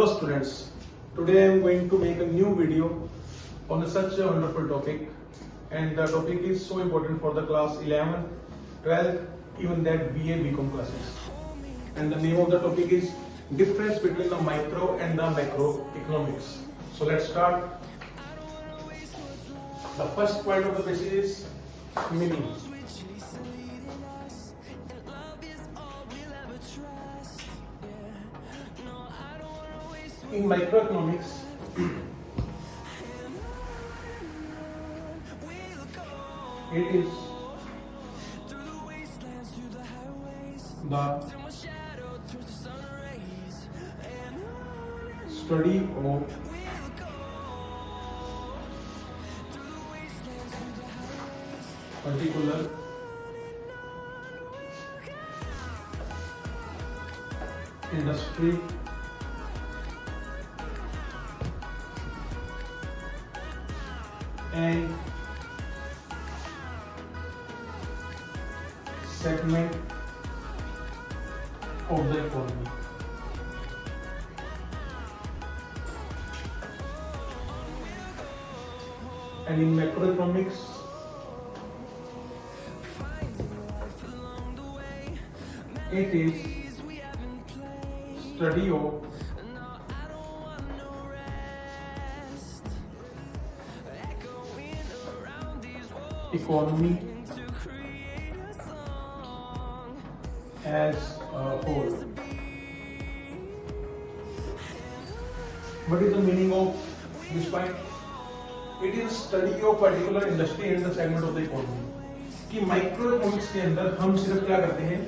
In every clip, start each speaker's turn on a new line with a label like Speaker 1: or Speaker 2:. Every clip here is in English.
Speaker 1: Hello students, today I am going to make a new video on such a wonderful topic, and the topic is so important for the class 11, 12, even that BA BCom classes. And the name of the topic is difference between the micro and the macro economics. So let's start. The first point of the passage is meaning. In microeconomics, it is the study of particular industry and segment of the economy. And in macroeconomics, it is study of economy as a whole. What is the meaning of this point? It is study of particular industry and the segment of the economy. कि micro economics के अंदर हम सिर्फ क्या करते हैं,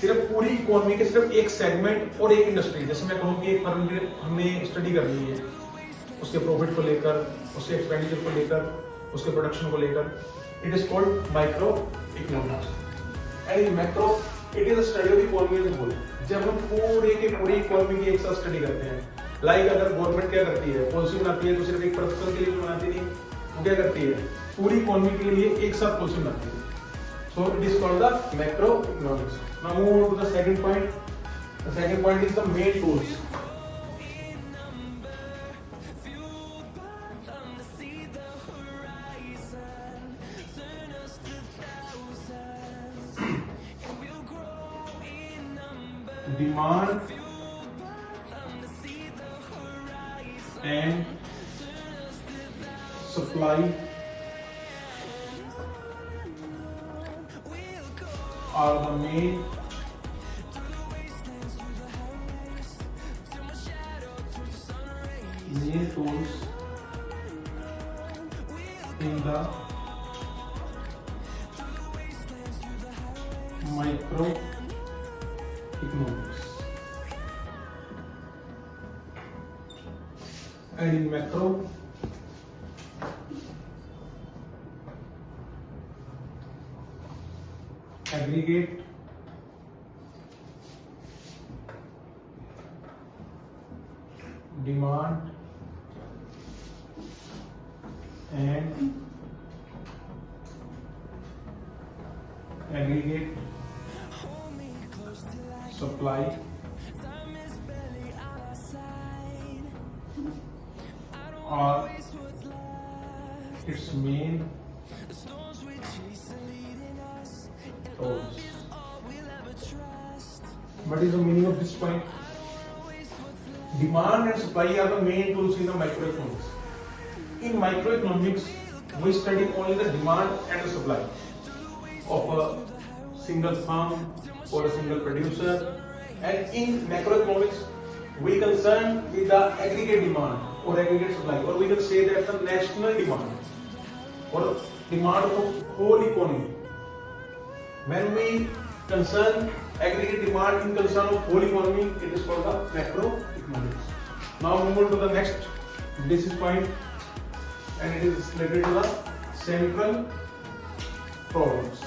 Speaker 1: सिर्फ पूरी इकोनॉमी के सिर्फ एक सेगमेंट और एक इंडस्ट्री, जैसे मैं कहूँ कि एक फर्म हमने स्टडी करनी है, उसके प्रॉफिट को लेकर, उसके एक्सपेंडिचर को लेकर, उसके प्रोडक्शन को लेकर, it is called micro economics. And in macro it is a study of economy as a whole. जब हम पूरे इकोनॉमी की एक साथ स्टडी करते हैं, लाइक अगर गवर्नमेंट क्या करती है, पॉलिसी बनाती है, तो सिर्फ एक पर्सन के लिए बनाती नहीं, वो क्या करती है, पूरी इकोनॉमी के लिए एक साथ पॉलिसी बनाती है. So it is called the macro economics. Now move on to the second point. The second point is the main tools. Demand and supply are the main tools in the micro economics. And in macro, aggregate demand and aggregate supply are its main tools. What is the meaning of this point? Demand and supply are the main tools in the microeconomics. In microeconomics, we study only the demand and the supply of a single firm or a single producer, and in macroeconomics we concern with the aggregate demand or aggregate supply, or we can say that the national demand or demand of whole economy. When we concern aggregate demand in concern of whole economy, it is called the macroeconomics. Now move on to the next basis point, and it is related to the central problems.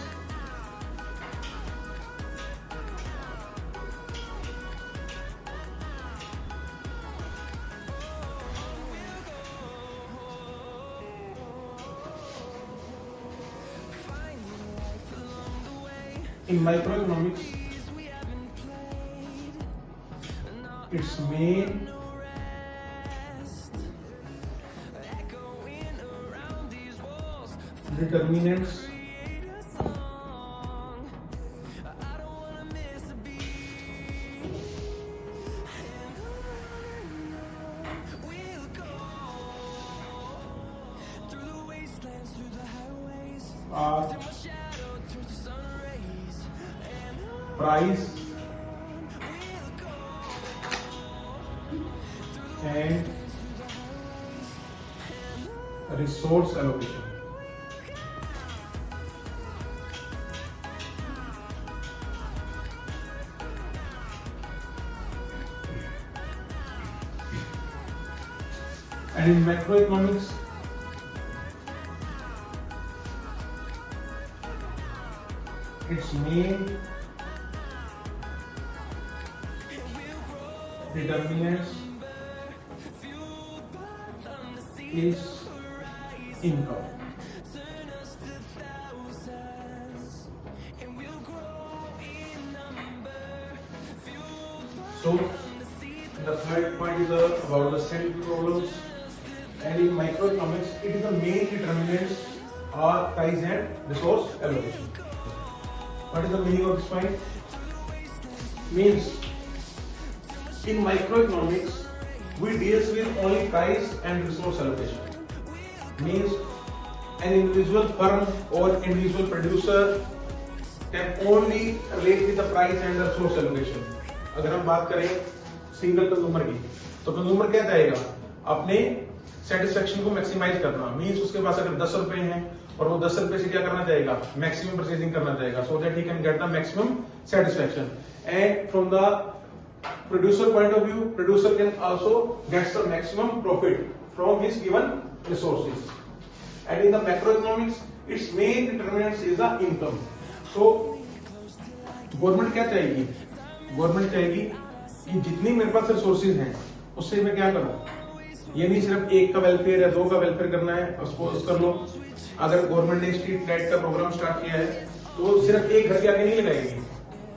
Speaker 1: In microeconomics, its main determinants are price and resource allocation. And in macroeconomics, its main determinants is income. So the third point is about the set problems, and in microeconomics it is the main determinants are price and resource allocation. What is the meaning of this point? Means in microeconomics we deals with only price and resource allocation. Means an individual firm or individual producer can only relate with the price and the resource allocation. अगर हम बात करें single consumer की, तो consumer क्या चाहेगा? अपने satisfaction को मैक्सिमाइज करना। मींस उसके पास अगर 10 रुपए हैं और वो 10 रुपए से क्या करना चाहेगा? मैक्सिमम परचेजिंग करना चाहेगा, so that he can get the maximum satisfaction. And from the producer point of view, producer can also get the maximum profit from his given resources. And in the macroeconomics, its main determinants is the income. So government क्या चाहेगी? Government चाहेगी कि जितनी मेरे पास resources हैं उससे मैं क्या करूं? ये नहीं सिर्फ एक का वेलफेयर या दो का वेलफेयर करना है। सपोज कर लो अगर गवर्नमेंट ने स्ट्रीट लाइट का प्रोग्राम स्टार्ट किया है तो सिर्फ एक घर के आगे नहीं लगाएगी।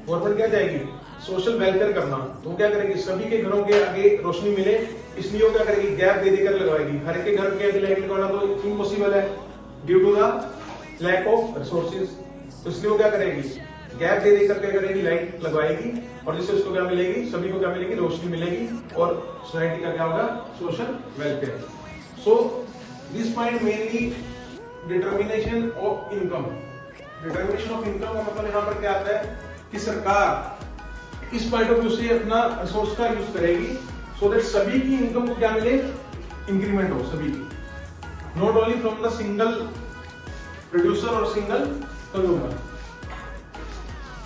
Speaker 1: गवर्नमेंट क्या चाहेगी? सोशल वेलफेयर करना। तो क्या करेगी? सभी के घरों के आगे रोशनी मिले, इसलिए वो क्या करेगी? गैप दे देकर लगवाएगी। हर एक के घर के आगे लाइट लगाना तो इम्पॉसिबल है due to the lack of resources. तो इसलिए वो क्या करेगी? गैप दे देकर क्या करेगी? लाइट लगवाएगी, और जिससे उसको क्या मिलेगी? सभी को क्या मिलेगी? रोशनी मिलेगी, और सोसाइटी का क्या होगा? Social welfare. So this point mainly determination of income. Determination of income का मतलब यहाँ पर क्या आता है कि सरकार इस पॉइंट ऑफ व्यू से अपना रिसोर्स का यूज करेगी सो दैट सभी की इनकम को क्या मिले? इंक्रीमेंट हो सभी की, not only from the single producer और single consumer.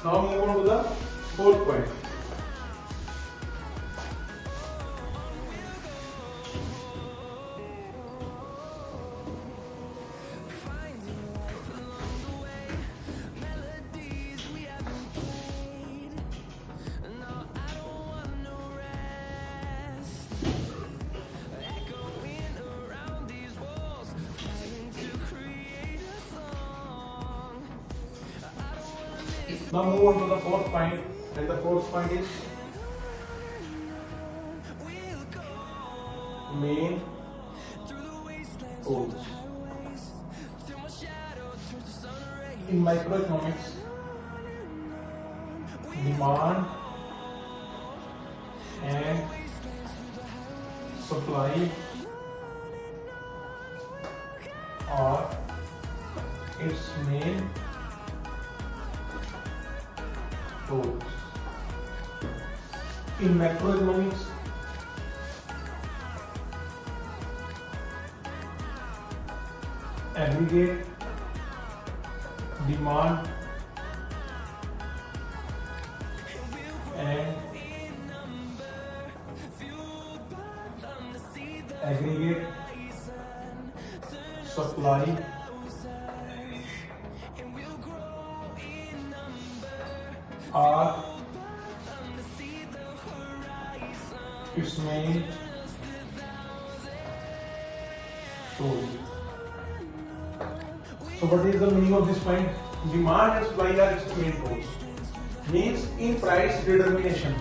Speaker 1: Now move on to the fourth point. Now move on to the fourth point, and the fourth point is main goals. In microeconomics, demand and supply are its main goals. In macroeconomics, aggregate demand and aggregate supply are its main goal. So what is the meaning of this point? Demand and supply are its main goals. Means in price determination,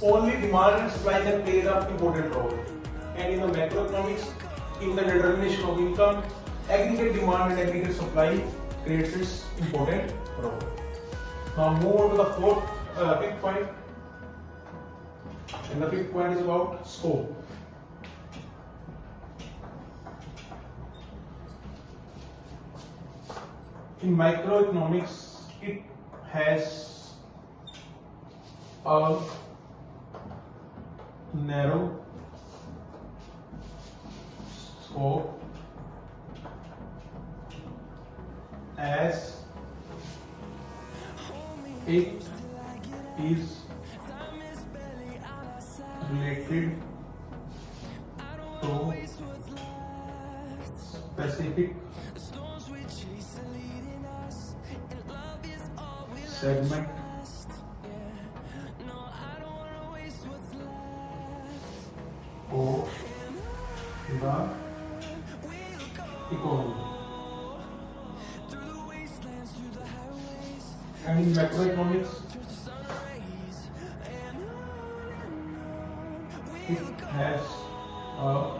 Speaker 1: only demand and supply can play the important role. And in the macroeconomics, in the determination of income, aggregate demand and aggregate supply creates its important role. Now move on to the fifth point, and the fifth point is about scope. In microeconomics, it has a narrow scope as it is related to specific segment of the economy. And in macroeconomics, it has a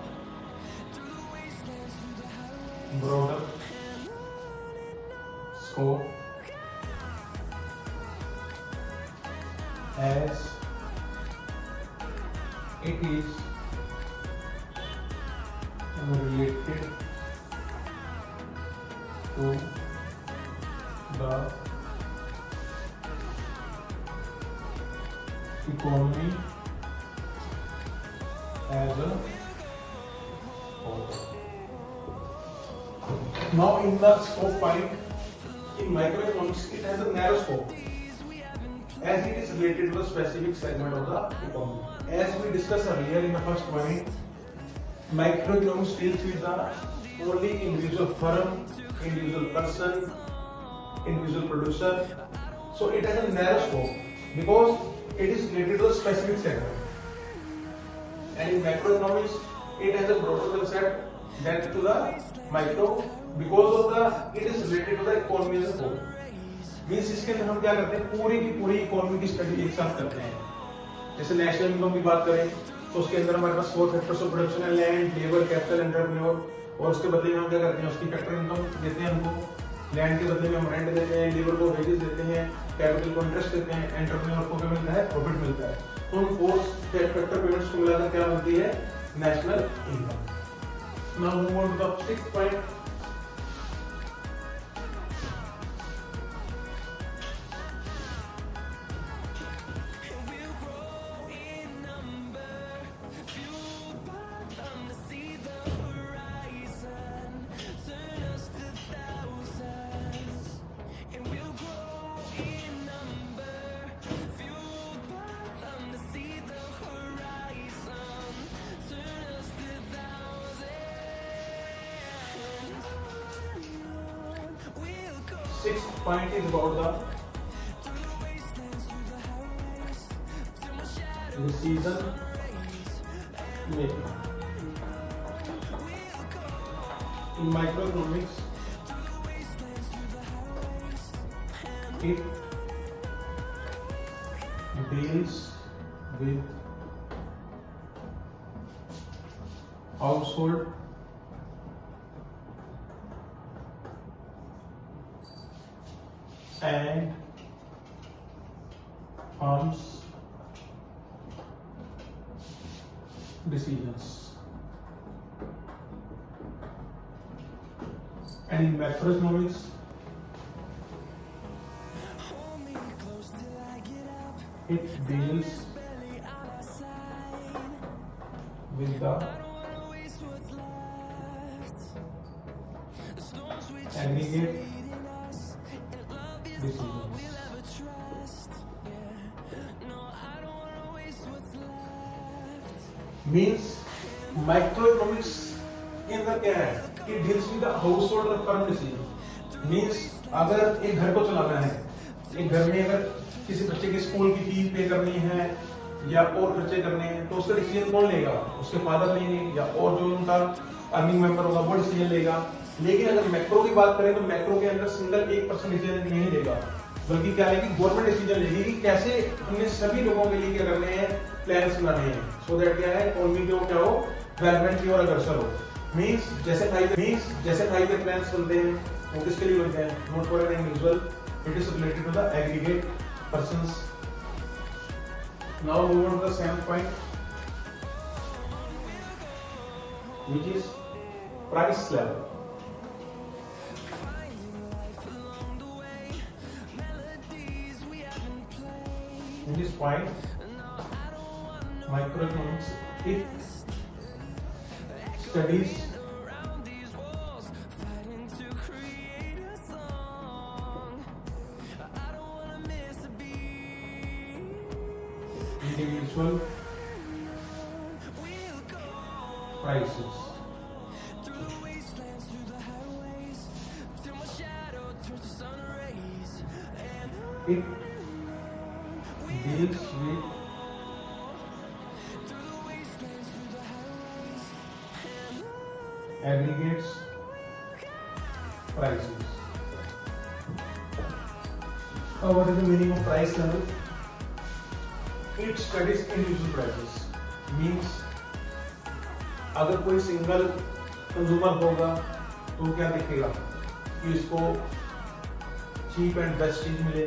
Speaker 1: broader scope as it is related to the economy as a whole. Now in the scope point, in microeconomics it has a narrow scope as it is related to a specific segment of the economy. As we discussed earlier in the first point, microeconomics deals with the only individual firm, individual person, individual producer. So it has a narrow scope because it is related to a specific segment. And in macroeconomics, it has a broader concept than to the micro because of the it is related to the economy as a whole. Means इसके अंदर हम क्या करते हैं, पूरी की पूरी economy की स्टडी एक साथ करते हैं. जैसे नेशनल इनकम की बात करें तो उसके अंदर हमारे पास 4 फैक्टर्स ऑफ प्रोडक्शन है, लैंड, लेबर, कैपिटल, एंटरप्रेन्योर. और उसके बदले में हम क्या करते हैं, उसकी फैक्टर इनकम देते हैं हमको. लैंड के बदले में हम रेंट देते हैं, लेबर को वेजेस देते हैं, कैपिटल को इंटरेस्ट देते हैं, एंटरप्रेन्योर को क्या मिलता है, प्रॉफिट मिलता है. तो उन 4 फैक्टर पेमेंट्स को मिलाकर क्या मिलती है, national income. Now move on to the 6th point. Sixth point is about the decision making. In microeconomics, it deals with household and firms decisions. And in macroeconomics, it deals with the aggregate decisions. Means microeconomics के अंदर क्या है कि deals with the household और firm decision. Means अगर एक घर को चलाना है, एक घर में अगर किसी बच्चे के स्कूल की फीस पे करनी है या और खर्चे करने हैं तो उसका डिसीजन कौन लेगा, उसके फादर लेंगे या और जो उनका अर्निंग मेंबर होगा वो डिसीजन लेगा. लेकिन अगर मैक्रो की बात करें तो मैक्रो के अंदर सिंगल 1% डिसीजन नहीं लेगा, बल्कि क्या लेगी, गवर्नमेंट डिसीजन लेगी कि कैसे हमने सभी लोगों के लिए क्या करने हैं, प्लान्स बनाने हैं, सो दैट क्या है इकोनॉमी को क्या हो, डेवलपमेंट की ओर अग्रसर हो. जैसे 5 प्लान्स चलते हैं वो किसके लिए बनते हैं? Not for an individual, it is related to the aggregate persons. Now move on to the 7th point, which is price level. In this point, microeconomics it studies individual prices. It deals with aggregates prices. What is the meaning of price level? It studies individual prices. Means अगर कोई single consumer होगा तो क्या दिखेगा कि इसको cheap and best चीज मिले.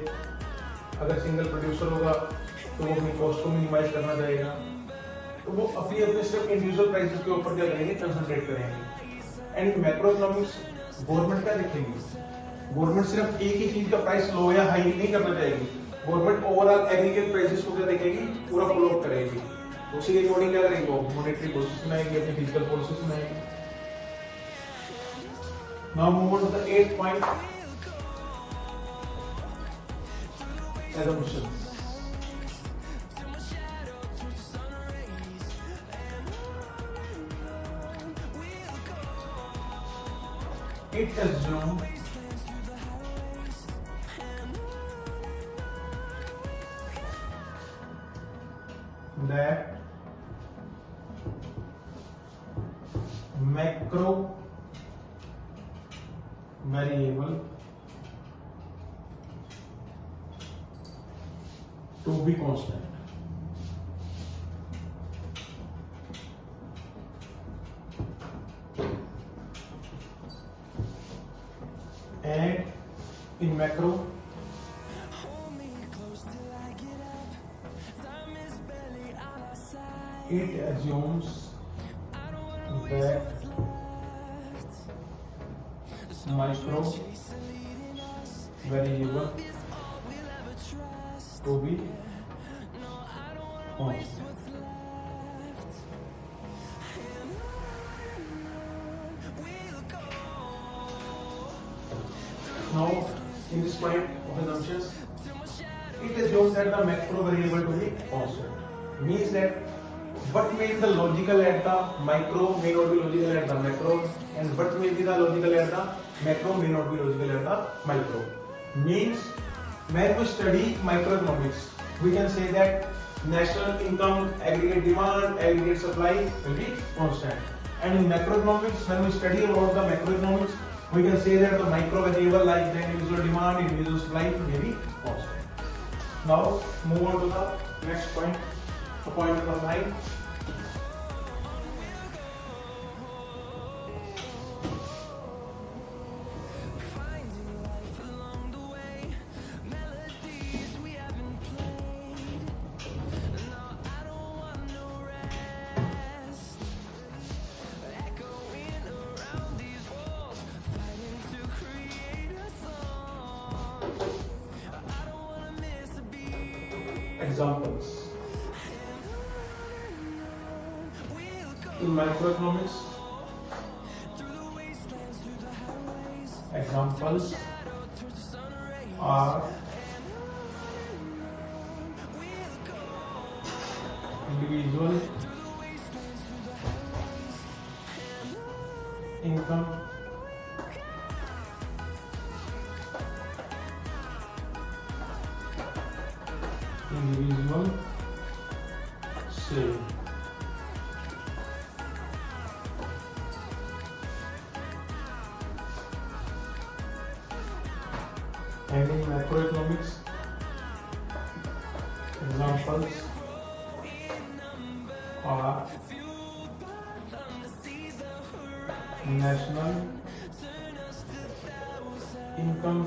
Speaker 1: अगर सिंगल प्रोड्यूसर होगा तो वो अपनी कॉस्ट को मिनिमाइज करना चाहेगा, तो वो अपनी अपने सिर्फ इंडिविजुअल प्राइसेस के ऊपर क्या करेंगे? कंसंट्रेट करेंगे. एंड मैक्रो इकोनॉमिक्स गवर्नमेंट क्या देखेगी? गवर्नमेंट सिर्फ एक ही चीज का प्राइस लो या हाई नहीं करना चाहेगी. गवर्नमेंट ओवरऑल एग्रीगेट प्राइसेस को क्या देखेगी? पूरा फॉलो अप करेगी. उसी के अकॉर्डिंग क्या करेंगे? वो मॉनेटरी पॉलिसी बनाएंगे, अपनी फिजिकल पॉलिसी बनाएंगे. Now move on to the 8th point, assumptions. It assumes that macro variable to be constant. And in macro, it assumes that micro variable to be constant. Now, in this point of assumptions, it assumes that the macro variable to be constant. Means that what may be the logical at the micro may not be logical at the macro, and what may be the logical at the macro may not be logical at the micro. Means when we study microeconomics, we can say that national income, aggregate demand, aggregate supply will be constant. And in macroeconomics, when we study about the macroeconomics, we can say that the micro variable like the individual demand, individual supply may be constant. Now move on to the next point, point number 9. Examples. In microeconomics, examples are individual income, individual saving. And in macroeconomics, examples are national income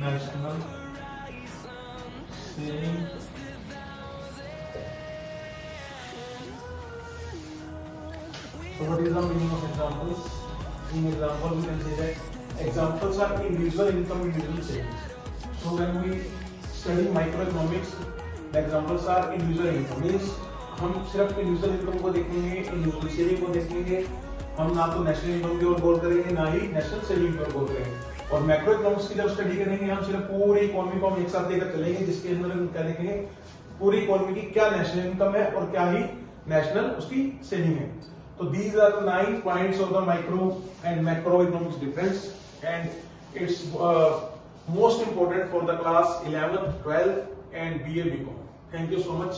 Speaker 1: national saving so what is the meaning of examples? In example we can say that examples are individual income, individual savings. So when we study microeconomics, the examples are individual income. Means हम सिर्फ individual income को देखेंगे, individual saving को देखेंगे, हम ना तो national income की ओर गौर करेंगे ना ही नेशनल सेविंग की ओर गौर करेंगे। और मैक्रो इकोनॉमिक्स की जब स्टडी करेंगे हम सिर्फ पूरी इकोनॉमी को हम एक साथ लेकर चलेंगे, जिसके अंदर हम क्या देखेंगे, पूरी इकोनॉमी की क्या नेशनल इनकम है और क्या ही नेशनल उसकी सेविंग है। तो these are the 9 points of the micro and macro economics difference and it's most important for the class 11th, 12th and BA BCom. Thank you so much.